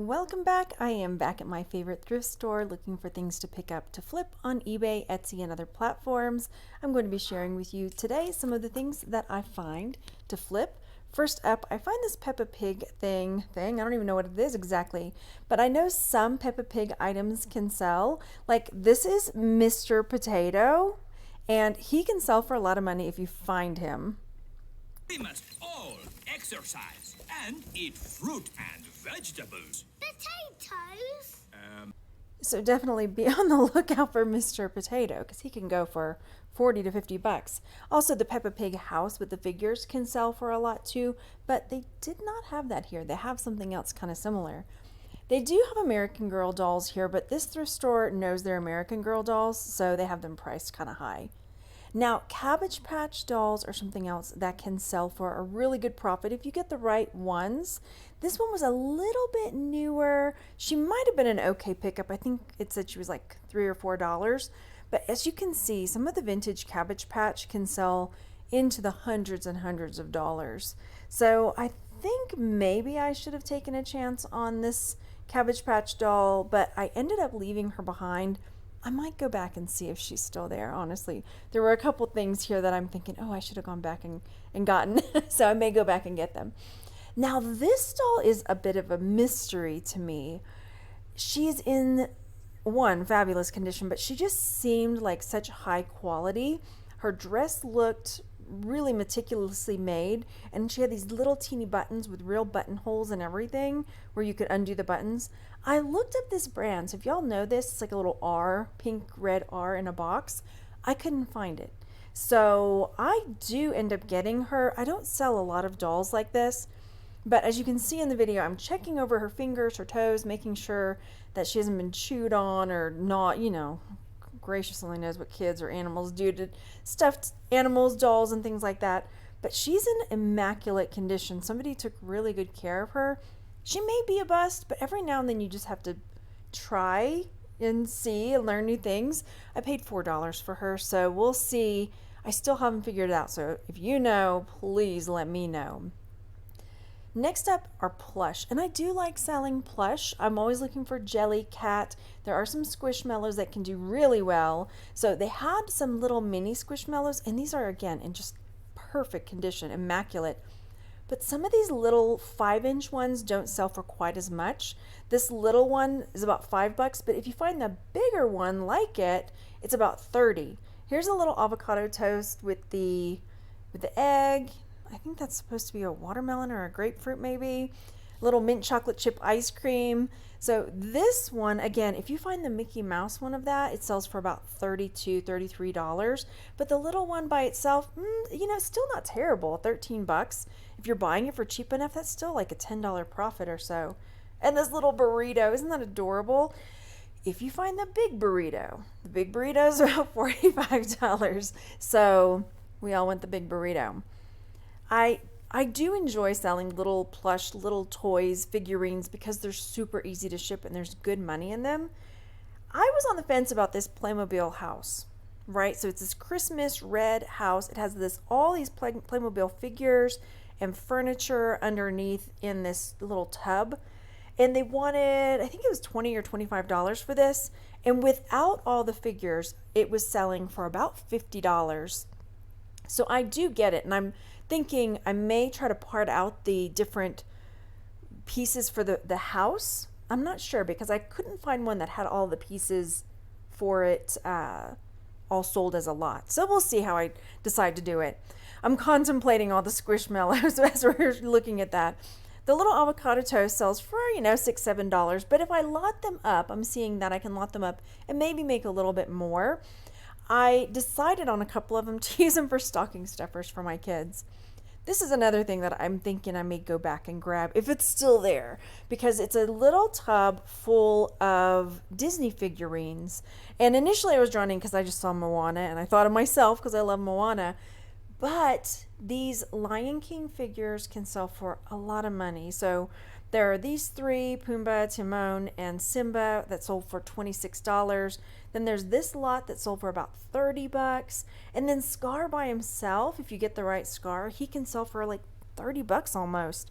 Welcome back. I am back at my favorite thrift store looking for things to pick up to flip on eBay, Etsy, and other platforms. I'm going to be sharing with you today some of the things that I find to flip. First up, I find this Peppa Pig thing. I don't even know what it is exactly, but I know some Peppa Pig items can sell. Like this is Mr. Potato, and he can sell for a lot of money if you find him. We must all exercise and eat fruit and vegetables. Potatoes? So definitely be on the lookout for Mr. Potato because he can go for 40 to 50 bucks. Also, the Peppa Pig house with the figures can sell for a lot too, but they did not have that here. They have something else kind of similar. They do have American Girl dolls here, but this thrift store knows they're American Girl dolls, so they have them priced kind of high. Now, Cabbage Patch dolls are something else that can sell for a really good profit if you get the right ones. This one was a little bit newer. She might have been an okay pickup. I think it said she was like $3 or $4. But as you can see, some of the vintage Cabbage Patch can sell into the hundreds and hundreds of dollars. So I think maybe I should have taken a chance on this Cabbage Patch doll, but I ended up leaving her behind. I might go back and see if she's still there, honestly. There were a couple things here that I'm thinking, oh, I should have gone back and gotten. So I may go back and get them. Now, this doll is a bit of a mystery to me. She's in, one, fabulous condition, but she just seemed like such high quality. Her dress looked really meticulously made, and she had these little teeny buttons with real buttonholes and everything where you could undo the buttons. I looked up this brand, so if y'all know this, it's like a little R, pink red R in a box. I couldn't find it. So I do end up getting her. I don't sell a lot of dolls like this, but as you can see in the video, I'm checking over her fingers, her toes, making sure that she hasn't been chewed on or not, you know, gracious only knows what kids or animals do to stuffed animals, dolls, and things like that. But she's in immaculate condition. Somebody took really good care of her. She may be a bust, but every now and then you just have to try and see and learn new things. I paid $4 for her, so we'll see. I still haven't figured it out, so if you know, please let me know. Next up are Plush, and I do like selling Plush. I'm always looking for Jelly Cat. There are some Squishmallows that can do really well. So they had some little mini Squishmallows, and these are, again, in just perfect condition, immaculate. But some of these little 5-inch ones don't sell for quite as much. This little one is about $5, but if you find the bigger one like it, it's about 30. Here's a little avocado toast with the egg. I think that's supposed to be a watermelon or a grapefruit maybe. Little mint chocolate chip ice cream. So this one, again, if you find the Mickey Mouse one of that, it sells for about $32, $33. But the little one by itself, you know, still not terrible, 13 bucks. If you're buying it for cheap enough, that's still like a $10 profit or so. And this little burrito, isn't that adorable? If you find the big burrito is about $45. So we all want the big burrito. I do enjoy selling little plush, little toys, figurines because they're super easy to ship and there's good money in them. I was on the fence about this Playmobil house, right? So it's this Christmas red house. It has all these Playmobil figures and furniture underneath in this little tub. And they wanted, I think it was $20 or $25 for this. And without all the figures, it was selling for about $50. So I do get it, and I'm thinking I may try to part out the different pieces for the house. I'm not sure because I couldn't find one that had all the pieces for it all sold as a lot. So we'll see how I decide to do it. I'm contemplating all the Squishmallows as we're looking at that. The little avocado toast sells for, you know, $6, $7, but if I lot them up, I'm seeing that I can lot them up and maybe make a little bit more. I decided on a couple of them to use them for stocking stuffers for my kids. This is another thing that I'm thinking I may go back and grab if it's still there, because it's a little tub full of Disney figurines. And initially I was drawn in because I just saw Moana and I thought of myself because I love Moana. But these Lion King figures can sell for a lot of money. So there are these three, Pumbaa, Timon, and Simba, that sold for $26. Then there's this lot that sold for about $30. And then Scar by himself, if you get the right Scar, he can sell for like $30 almost.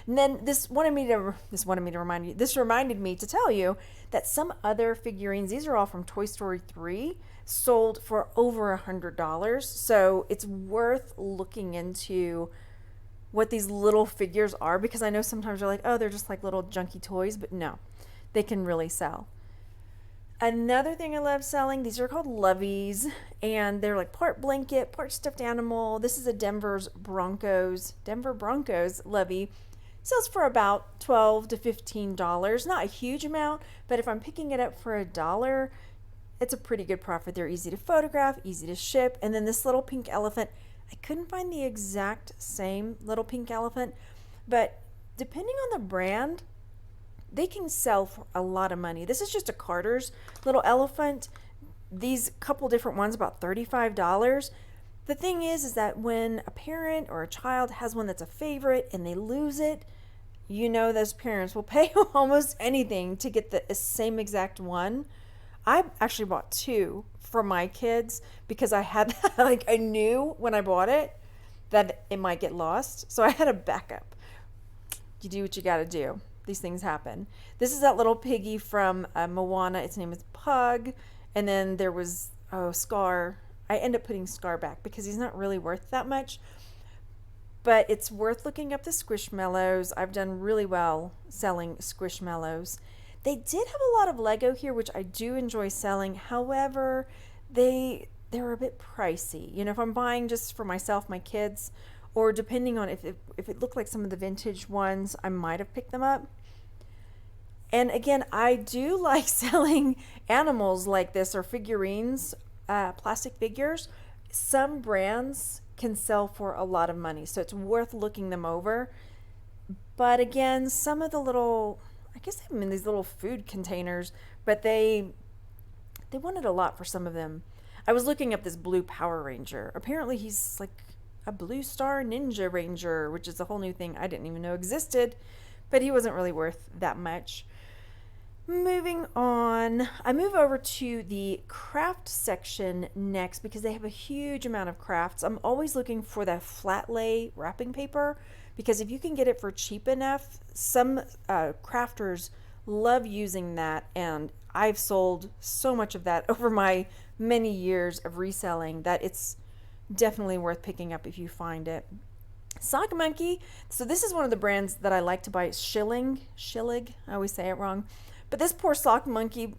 And then this reminded me to tell you that some other figurines, these are all from Toy Story 3, sold for over $100. So it's worth looking into what these little figures are, because I know sometimes you're like, oh, they're just like little junky toys, but no, they can really sell. Another thing I love selling, these are called loveys, and they're like part blanket, part stuffed animal. This is a Denver Broncos lovey. Sells for about $12 to $15. Not a huge amount, but if I'm picking it up for $1, it's a pretty good profit. They're easy to photograph, easy to ship. And then this little pink elephant, I couldn't find the exact same little pink elephant, but depending on the brand, they can sell for a lot of money. This is just a Carter's little elephant. These couple different ones, about $35. The thing is that when a parent or a child has one that's a favorite and they lose it, you know those parents will pay almost anything to get the same exact one. I actually bought two for my kids because I had like I knew when I bought it that it might get lost, so I had a backup. You do what you got to do. These things happen. This is that little piggy from Moana. Its name is Pug. And then there was Scar. I end up putting Scar back because he's not really worth that much. But it's worth looking up the Squishmallows. I've done really well selling Squishmallows. They did have a lot of Lego here, which I do enjoy selling. However, they're a bit pricey. You know, if I'm buying just for myself, my kids, or depending on if it looked like some of the vintage ones, I might have picked them up. And again, I do like selling animals like this or figurines, plastic figures. Some brands can sell for a lot of money, so it's worth looking them over. But again, some of the little, I guess they have them in these little food containers, but they wanted a lot for some of them. I was looking up this blue Power Ranger. Apparently he's like a Blue Star Ninja Ranger, which is a whole new thing I didn't even know existed, but he wasn't really worth that much. Moving on, I move over to the craft section next because they have a huge amount of crafts. I'm always looking for that flat lay wrapping paper because if you can get it for cheap enough, some crafters love using that, and I've sold so much of that over my many years of reselling that it's definitely worth picking up if you find it. Sock Monkey. So this is one of the brands that I like to buy. It's Shilling. I always say it wrong. But this poor Sock Monkey,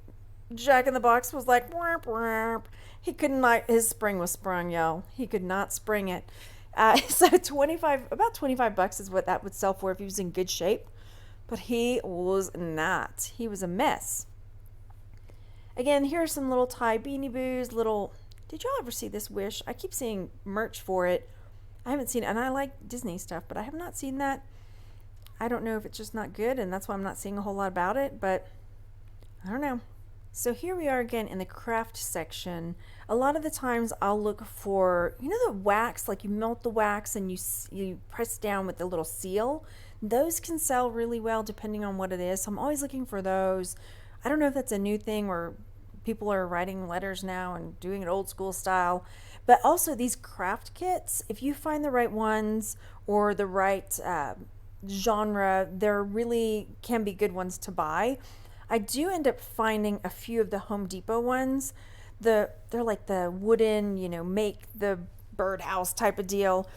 Jack in the Box was like, wharp, wharp. He could not, his spring was sprung, y'all. He could not spring it. So about $25 is what that would sell for if he was in good shape. But he was not. He was a mess. Again, here are some little tie Beanie Boos, did y'all ever see this Wish? I keep seeing merch for it. I haven't seen it, and I like Disney stuff, but I have not seen that. I don't know if it's just not good, and that's why I'm not seeing a whole lot about it, but I don't know. So here we are again in the craft section. A lot of the times I'll look for, you know, the wax, like you melt the wax and you press down with the little seal. Those can sell really well depending on what it is. So I'm always looking for those. I don't know if that's a new thing where people are writing letters now and doing it old school style. But also these craft kits, if you find the right ones or the right genre, there really can be good ones to buy. I do end up finding a few of the Home Depot ones. They're like the wooden, you know, make the birdhouse type of deal.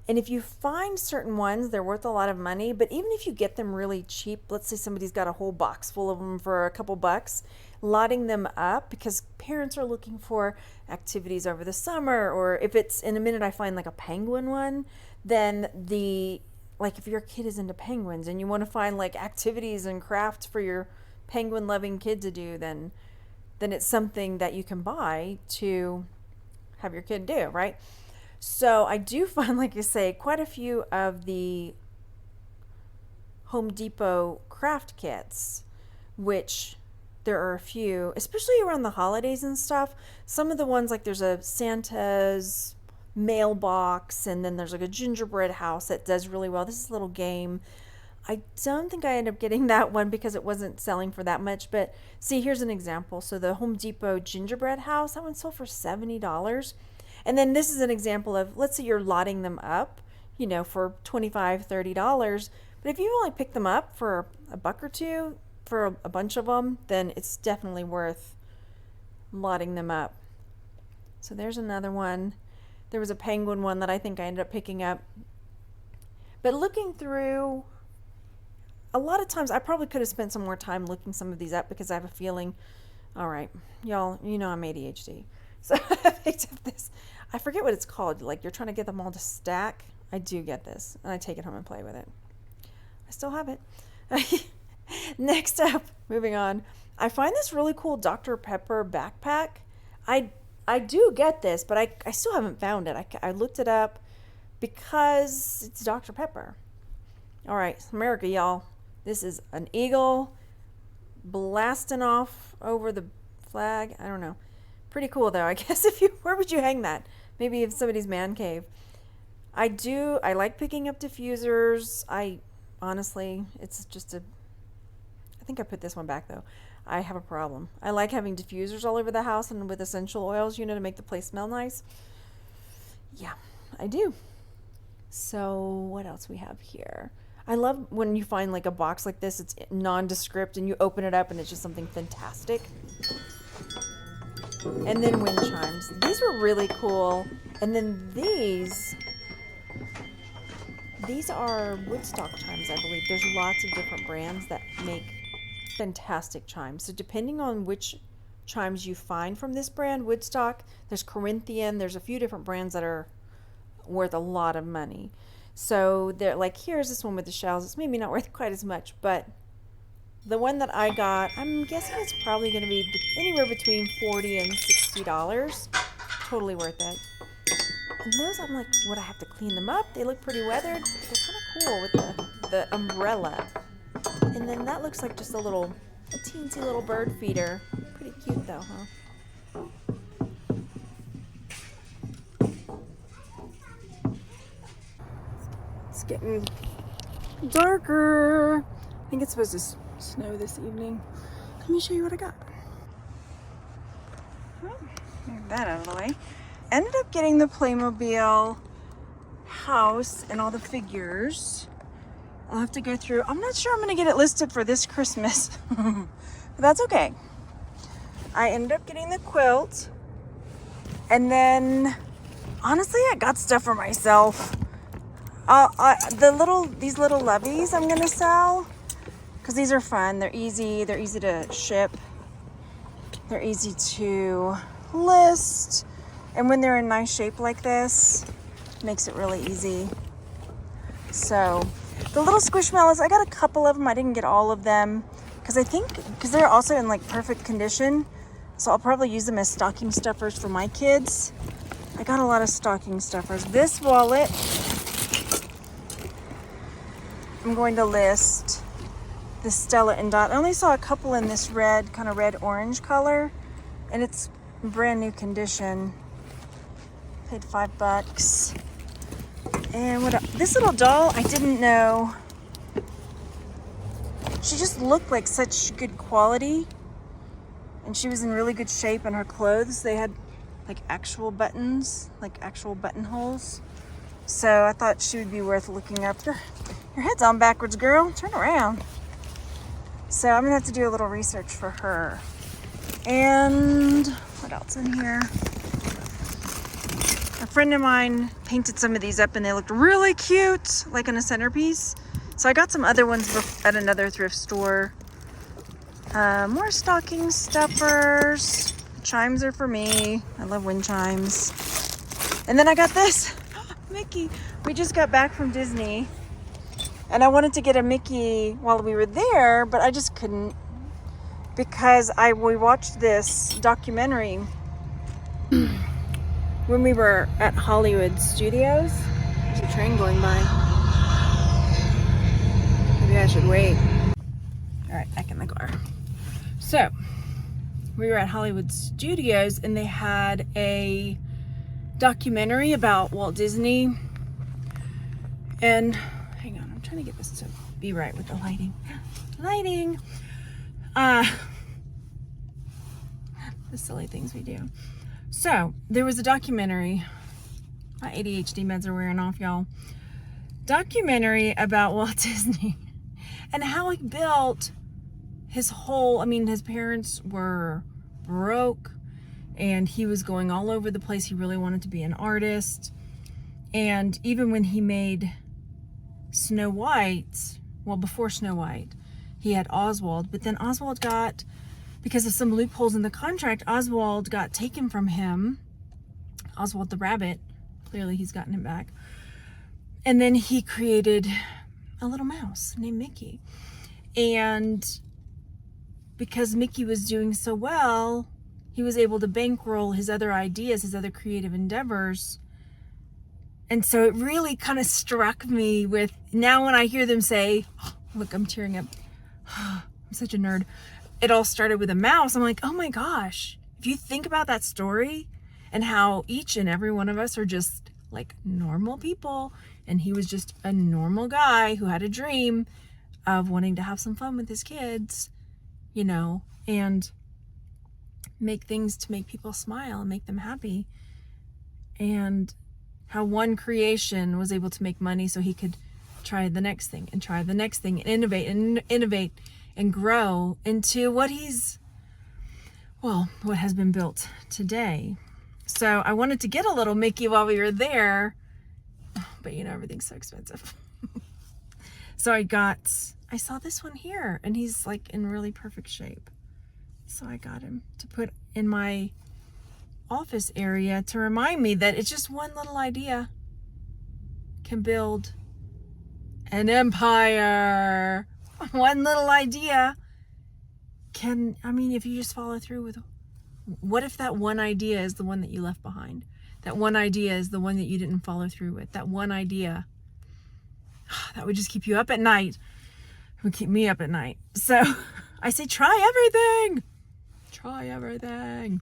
And if you find certain ones, they're worth a lot of money. But even if you get them really cheap, let's say somebody's got a whole box full of them for a couple bucks, lotting them up because parents are looking for activities over the summer, or if it's in a minute I find like a penguin one, then like if your kid is into penguins and you want to find like activities and crafts for your penguin loving kid to do, then it's something that you can buy to have your kid do, right? So I do find, like I say, quite a few of the Home Depot craft kits, which there are a few, especially around the holidays and stuff. Some of the ones, like there's a Santa's mailbox, and then there's like a gingerbread house that does really well. This is a little game. I don't think I ended up getting that one because it wasn't selling for that much, but see, here's an example. So the Home Depot gingerbread house, that one sold for $70. And then this is an example of, let's say you're lotting them up, you know, for $25, $30, But if you only pick them up for a buck or two for a bunch of them, then it's definitely worth lotting them up. So there's another one. There was a penguin one that I think I ended up picking up. But looking through, a lot of times I probably could have spent some more time looking some of these up because I have a feeling, all right, y'all, you know I'm ADHD. So I picked up this. I forget what it's called. Like you're trying to get them all to stack. I do get this, and I take it home and play with it. I still have it. Next up, moving on, I find this really cool Dr. Pepper backpack. I do get this, but I still haven't found it. I looked it up because it's Dr. Pepper. All right, America, y'all. This is an eagle blasting off over the flag. I don't know. Pretty cool, though. I guess where would you hang that? Maybe in somebody's man cave. I like picking up diffusers. Honestly, it's just I think I put this one back, though. I have a problem. I like having diffusers all over the house and with essential oils, to make the place smell nice. Yeah, I do. So what else we have here? I love when you find like a box like this, it's nondescript, and you open it up and it's just something fantastic. And then wind chimes. These were really cool. And then these are Woodstock chimes, I believe. There's lots of different brands that make fantastic chimes. So depending on which chimes you find from this brand, Woodstock, there's Corinthian, there's a few different brands that are worth a lot of money. So they're like, here's this one with the shells. It's maybe not worth quite as much, but the one that I got, I'm guessing it's probably going to be anywhere between $40 and $60. Totally worth it. And those, I'm like, would I have to clean them up? They look pretty weathered. They're kind of cool with the umbrella. And then that looks like just a teensy little bird feeder. Pretty cute though, huh? It's getting darker. I think it's supposed to snow this evening. Let me show you what I got. Well, get that out of the way. Ended up getting the Playmobil house and all the figures. I'll have to go through. I'm not sure I'm going to get it listed for this Christmas, but that's okay. I ended up getting the quilt, and then honestly, I got stuff for myself. These little levies I'm going to sell because these are fun. They're easy. They're easy to ship. They're easy to list, and when they're in nice shape like this, it makes it really easy. So. The little Squishmallows, I got a couple of them. I didn't get all of them because they're also in like perfect condition. So I'll probably use them as stocking stuffers for my kids. I got a lot of stocking stuffers. This wallet, I'm going to list the Stella and Dot. I only saw a couple in this kind of red-orange color, and it's brand new condition. Paid $5. And this little doll, I didn't know. She just looked like such good quality. And she was in really good shape, and her clothes, they had like actual buttons, like actual buttonholes. So I thought she would be worth looking up. Your head's on backwards, girl. Turn around. So I'm gonna have to do a little research for her. And what else in here? A friend of mine painted some of these up and they looked really cute, like in a centerpiece. So I got some other ones at another thrift store. More stocking stuffers. Chimes are for me. I love wind chimes. And then I got this. Mickey. We just got back from Disney. And I wanted to get a Mickey while we were there, but I just couldn't. Because we watched this documentary when we were at Hollywood Studios. There's a train going by. Maybe I should wait. All right, back in the car. So, we were at Hollywood Studios and they had a documentary about Walt Disney. And, hang on, I'm trying to get this to be right with the lighting. Lighting! The silly things we do. So, there was a documentary. My ADHD meds are wearing off, y'all. documentary about Walt Disney and how he built his whole, his parents were broke and he was going all over the place. He really wanted to be an artist. And even when he made Snow White, well, before Snow White, he had Oswald, but then Oswald got, because of some loopholes in the contract, Oswald got taken from him. Oswald the rabbit, clearly he's gotten him back. And then he created a little mouse named Mickey. And because Mickey was doing so well, he was able to bankroll his other ideas, his other creative endeavors. And so it really kind of struck me with, now when I hear them say, oh, look, I'm tearing up. I'm such a nerd. It all started with a mouse. I'm like, oh my gosh, if you think about that story and how each and every one of us are just like normal people, and he was just a normal guy who had a dream of wanting to have some fun with his kids, you know, and make things to make people smile and make them happy. And how one creation was able to make money so he could try the next thing and try the next thing and innovate and grow into what has been built today. So I wanted to get a little Mickey while we were there, but everything's so expensive. So I saw this one here, and he's like in really perfect shape. So I got him to put in my office area to remind me that it's just one little idea can build an empire. One little idea can, if you just follow through with, what if that one idea is the one that you left behind? That one idea is the one that you didn't follow through with. That one idea, that would just keep you up at night. It would keep me up at night. So I say, try everything. Try everything.